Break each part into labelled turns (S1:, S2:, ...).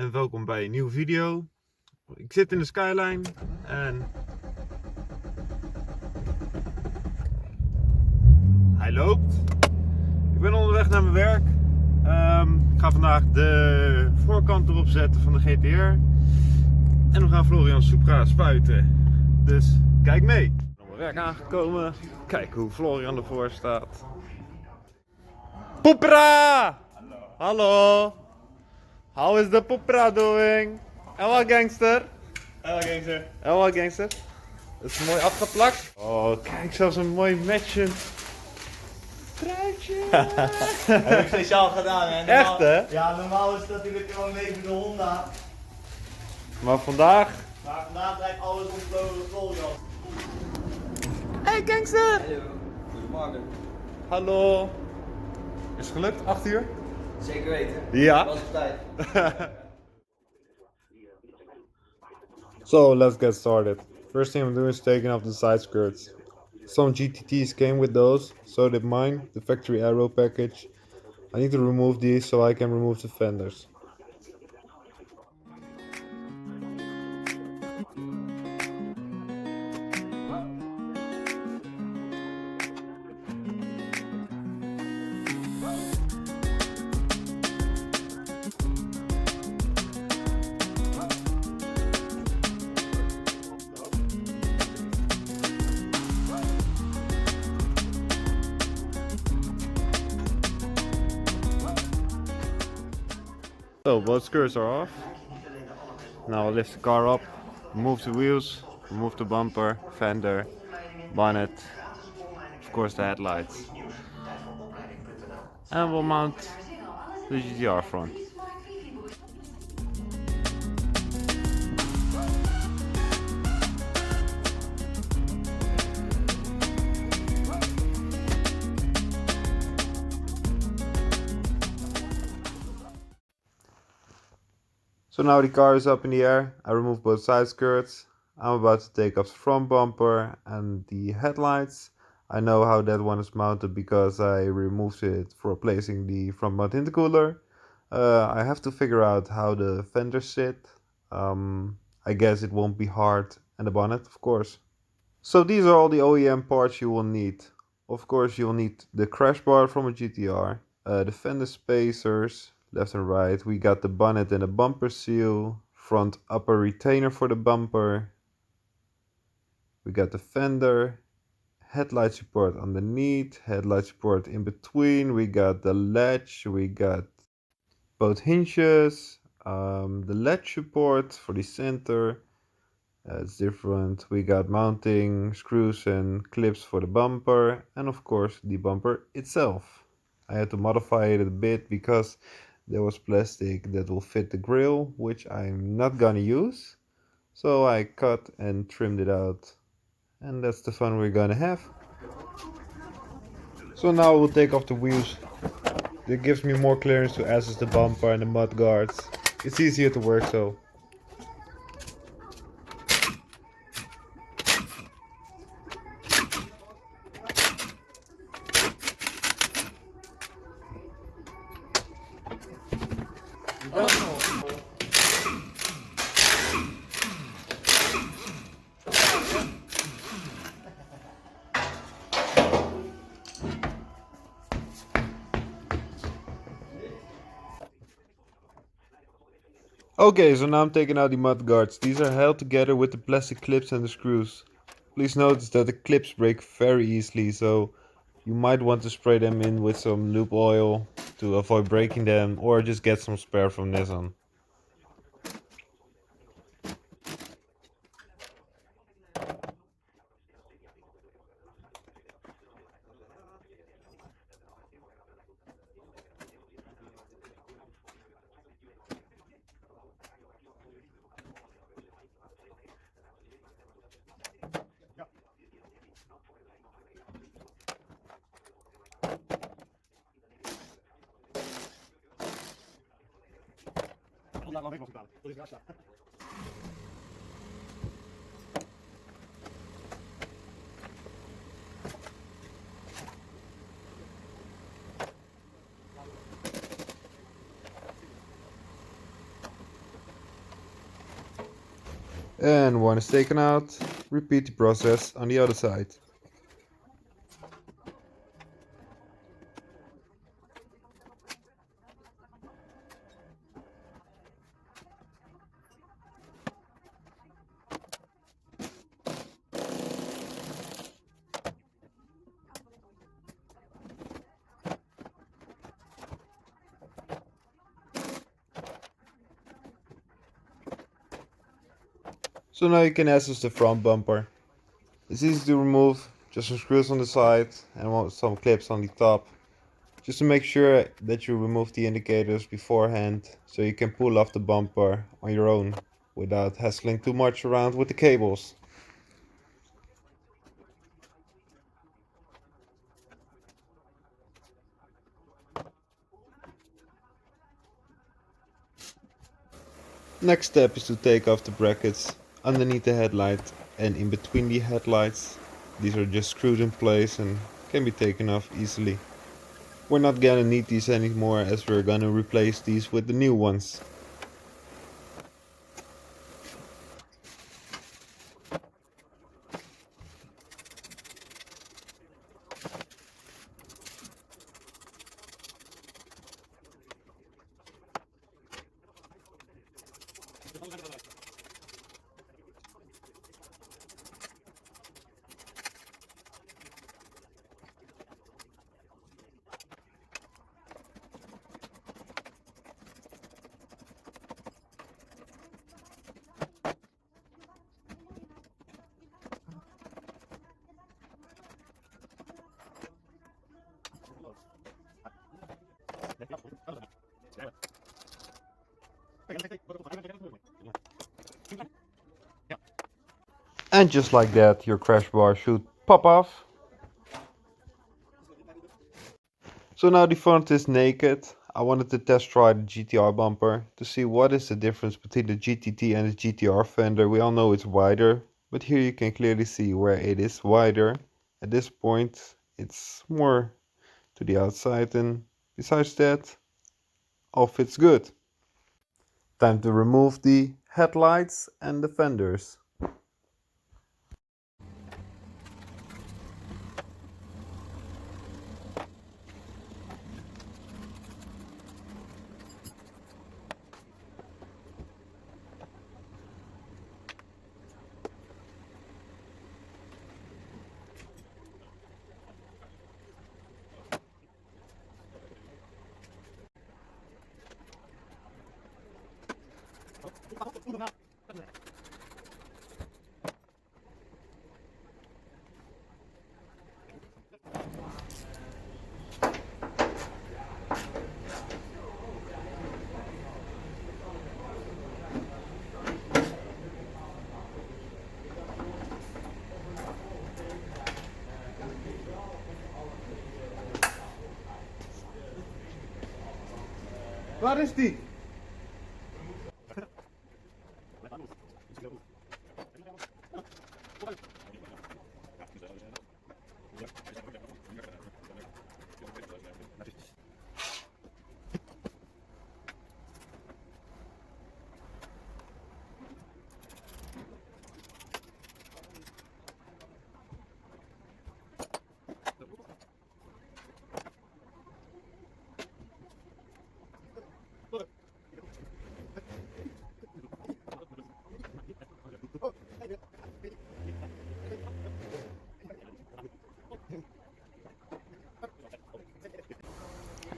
S1: en welkom bij een nieuwe video. Ik zit in de Skyline en hij loopt. Ik ben onderweg naar mijn werk. Ik ga vandaag de voorkant erop zetten van de GTR en we gaan Florian Supra spuiten. Dus kijk mee. Op mijn werk aangekomen. Kijk hoe Florian ervoor staat. Poepra! Hallo! How is the Poepra doing? Hello gangster!
S2: Hello gangster.
S1: Hello gangster! Het is mooi afgeplakt. Oh, kijk, zelfs een mooi matchend truitje.
S2: Heb ik speciaal gedaan, hè?
S1: Echt, hè?
S2: Ja, normaal is het natuurlijk gewoon mee voor de Honda.
S1: Maar vandaag...
S2: Maar vandaag draait alles op Florian.
S1: Hey gangster!
S2: Hallo. Goedemorgen.
S1: Hallo! Is het gelukt? 8 uur?
S2: Zeker weten.
S1: Ja.
S2: Was op tijd.
S1: So let's get started. First thing I'm doing is taking off the side skirts. Some GTTs came with those, so did mine, the factory aero package. I need to remove these so I can remove the fenders. So both skirts are off. Now I'll lift the car up, remove the wheels, remove the bumper, fender, bonnet, of course the headlights. And we'll mount the GTR front. So now the car is up in the air. I removed both side skirts. I'm about to take off the front bumper and the headlights. I know how that one is mounted because I removed it for replacing the front mount intercooler. I have to figure out how the fenders sit. I guess it won't be hard, and the bonnet, of course. So these are all the OEM parts you will need. Of course, you'll need the crash bar from a GTR, the fender spacers, left and right. We got the bonnet and the bumper seal, front upper retainer for the bumper. We got the fender, headlight support underneath, headlight support in between. We got the latch, we got both hinges, the latch support for the center. It's different. We got mounting screws and clips for the bumper, and of course the bumper itself. I had to modify it a bit because there was plastic that will fit the grill, which I'm not gonna use. So I cut and trimmed it out. And that's the fun we're gonna have. So now we'll take off the wheels. It gives me more clearance to access the bumper and the mud guards. It's easier to work so. Okay, so now I'm taking out the mud guards. These are held together with the plastic clips and the screws. Please notice that the clips break very easily, so you might want to spray them in with some lube oil to avoid breaking them, or just get some spare from Nissan. And one is taken out. Repeat the process on the other side. So now you can access the front bumper. It's easy to remove, just some screws on the side and some clips on the top. Just to make sure that you remove the indicators beforehand so you can pull off the bumper on your own without hassling too much around with the cables. Next step is to take off the brackets underneath the headlight and in between the headlights. These are just screwed in place and can be taken off easily. We're not gonna need these anymore as we're gonna replace these with the new ones. And just like that, your crash bar should pop off. So now the front is naked. I wanted to test try the GTR bumper to see what is the difference between the GTT and the GTR fender. We all know it's wider, but here you can clearly see where it is wider. At this point, it's more to the outside, and besides that, all fits good. Time to remove the headlights and the fenders. Waar is die?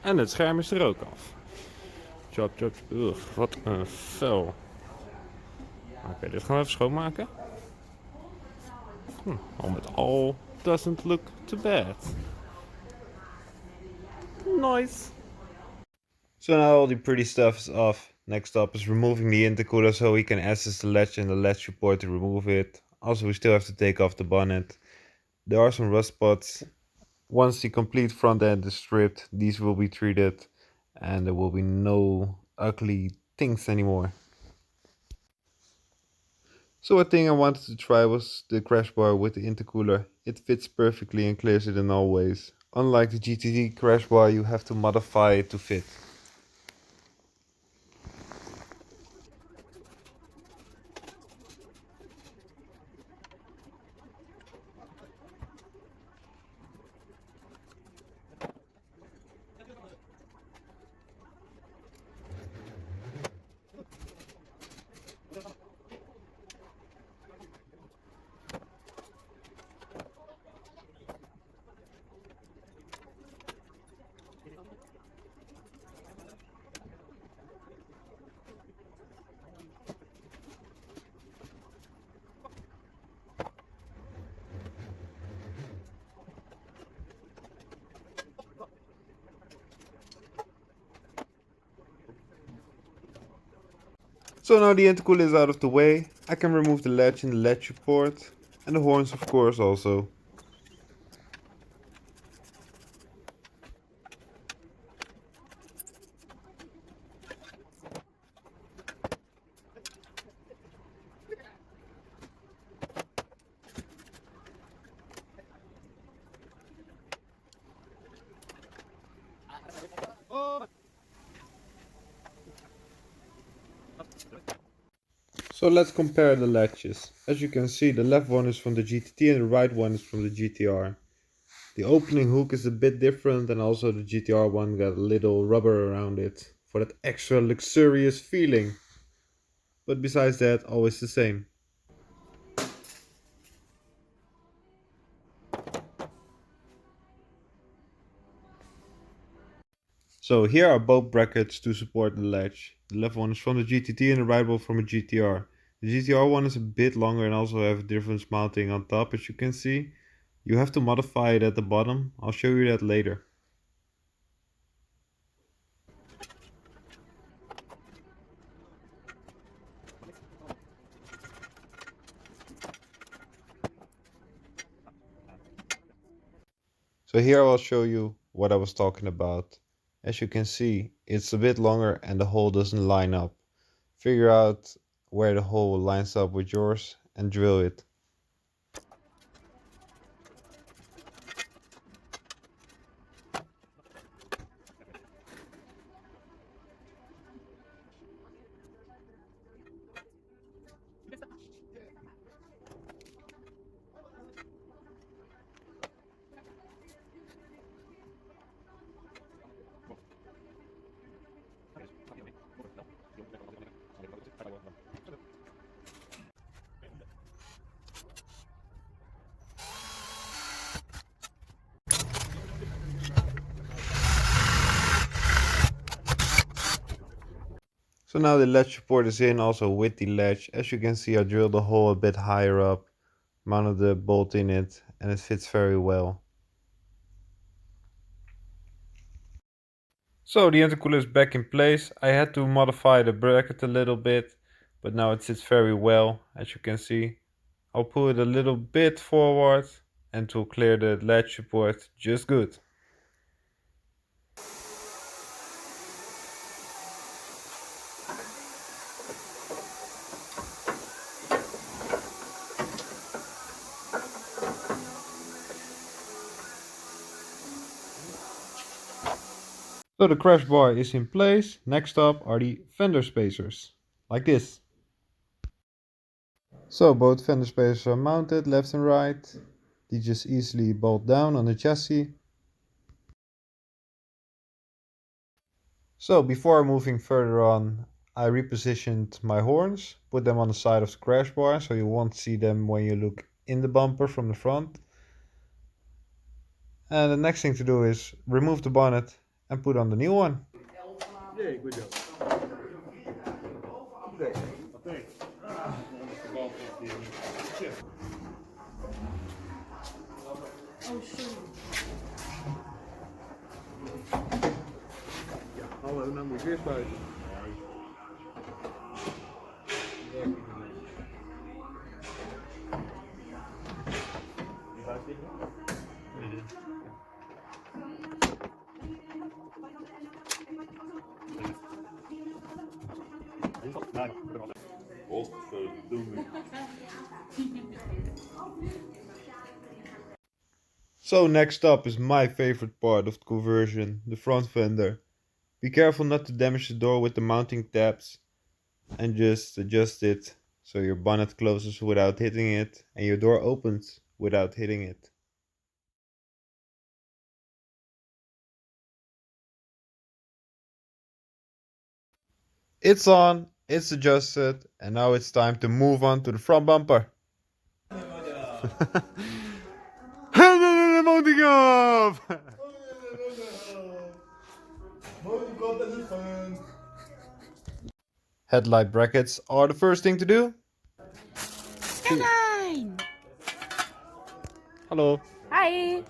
S3: En het scherm is er ook af. Chop, chop. Ugh, wat een vuil. Oké, dit gaan we even schoonmaken. Al met al, doesn't look too bad. Nice.
S1: So now all the pretty stuff is off. Next up is removing the intercooler so we can access the latch and the latch support to remove it. Also, we still have to take off the bonnet. There are some rust spots. Once the complete front end is stripped, these will be treated and there will be no ugly things anymore. So a thing I wanted to try was the crash bar with the intercooler. It fits perfectly and clears it in all ways. Unlike the GTT crash bar, you have to modify it to fit. So now the intercooler is out of the way, I can remove the latch and the latch support, and the horns of course also. So let's compare the latches. As you can see, the left one is from the GTT and the right one is from the GTR. The opening hook is a bit different, and also the GTR one got a little rubber around it for that extra luxurious feeling. But besides that, always the same. So here are both brackets to support the latch. The left one is from the GTT and the right one from a GTR. The GTR one is a bit longer and also have different mounting on top, as you can see. You have to modify it at the bottom. I'll show you that later. So here I'll show you what I was talking about. As you can see, it's a bit longer and the hole doesn't line up. Figure out where the hole lines up with yours and drill it. So now the latch support is in also with the latch. As you can see, I drilled the hole a bit higher up, mounted the bolt in it, and it fits very well. So the intercooler is back in place. I had to modify the bracket a little bit, but now it sits very well, as you can see. I'll pull it a little bit forward and to clear the latch support just good. So the crash bar is in place. Next up are the fender spacers, like this. So both fender spacers are mounted left and right. They just easily bolt down on the chassis. So before moving further on, I repositioned my horns, put them on the side of the crash bar so you won't see them when you look in the bumper from the front. And the next thing to do is remove the bonnet and put on the new one.
S3: Hallo, nou moet je weer spuiten.
S1: So next up is my favorite part of the conversion, the front fender. Be careful not to damage the door with the mounting tabs and just adjust it so your bonnet closes without hitting it and your door opens without hitting it. It's on, it's adjusted, and now it's time to move on to the front bumper. Mounting off! Headlight brackets are the first thing to do.
S4: Skyline!
S1: Hello.
S4: Hi!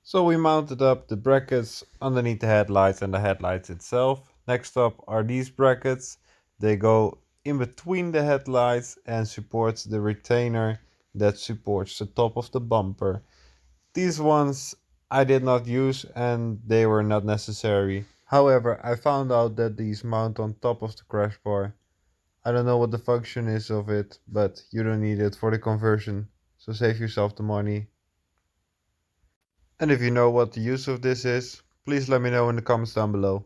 S1: So we mounted up the brackets underneath the headlights and the headlights itself. Next up are these brackets. They go in between the headlights and supports the retainer that supports the top of the bumper. These ones I did not use and they were not necessary. However, I found out that these mount on top of the crash bar. I don't know what the function is of it, but you don't need it for the conversion, so save yourself the money. And if you know what the use of this is, please let me know in the comments down below.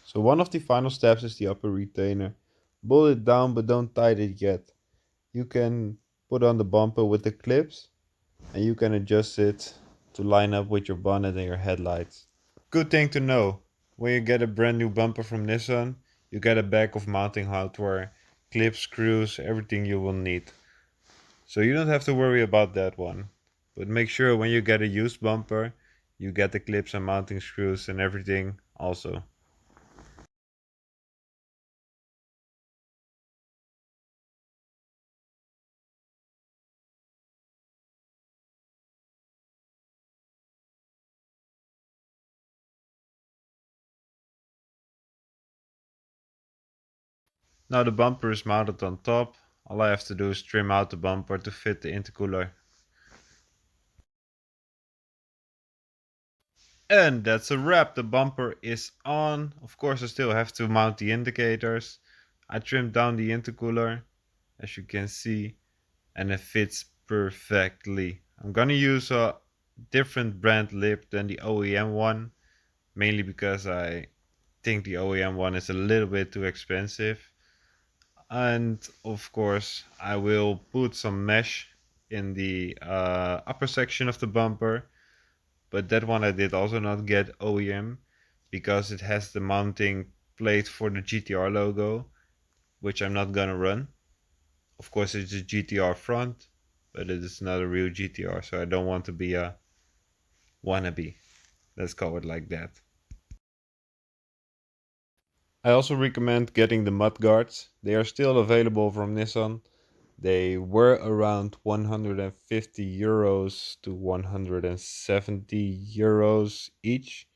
S1: So one of the final steps is the upper retainer. Bolt it down but don't tighten it yet. You can put on the bumper with the clips and you can adjust it to line up with your bonnet and your headlights. Good thing to know. When you get a brand new bumper from Nissan, you get a bag of mounting hardware, clips, screws, everything you will need. So you don't have to worry about that one. But make sure when you get a used bumper, you get the clips and mounting screws and everything also. Now the bumper is mounted on top. All I have to do is trim out the bumper to fit the intercooler. And that's a wrap. The bumper is on. Of course I still have to mount the indicators. I trimmed down the intercooler, as you can see, and it fits perfectly. I'm gonna use a different brand lip than the OEM one, mainly because I think the OEM one is a little bit too expensive. And of course I will put some mesh in the upper section of the bumper, but that one I did also not get OEM because it has the mounting plate for the GTR logo, which I'm not gonna run. Of course it's a GTR front, but it is not a real GTR, so I don't want to be a wannabe. Let's call it like that. I also recommend getting the mud guards. They are still available from Nissan. They were around 150 euros to 170 euros each.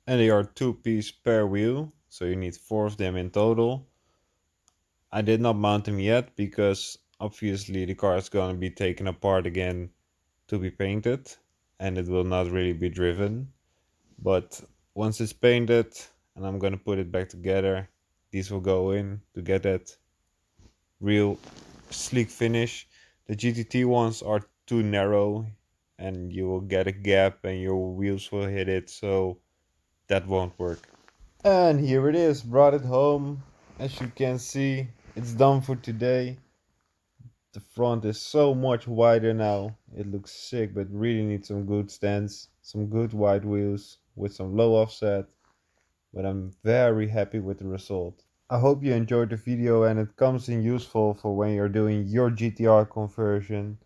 S1: And they are 2-piece per wheel, so you need 4 of them in total. I did not mount them yet because obviously the car is going to be taken apart again to be painted and it will not really be driven. But once it's painted and I'm going to put it back together, these will go in to get that real sleek finish. The GTT ones are too narrow and you will get a gap and your wheels will hit it, so that won't work. And here it is, brought it home. As you can see, it's done for today. The front is so much wider now. It looks sick, but really needs some good stands, some good wide wheels with some low offset. But I'm very happy with the result. I hope you enjoyed the video and it comes in useful for when you're doing your GTR conversion.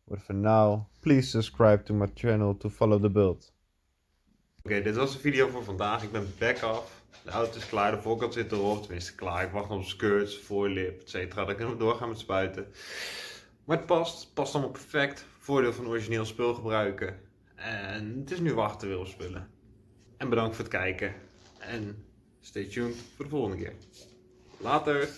S1: But for now, please subscribe to my channel to follow the build. Oké, dit was de video voor vandaag. Ik ben back af. De auto is klaar, de voorkant zit erop. Tenminste klaar, ik wacht nog op skirts, voorlip, etc. Dat ik nog doorgaan met spuiten. Maar het past allemaal perfect. Voordeel van origineel spul gebruiken. En het is nu wachten weer op spullen. En bedankt voor het kijken. En stay tuned voor de volgende keer. Later!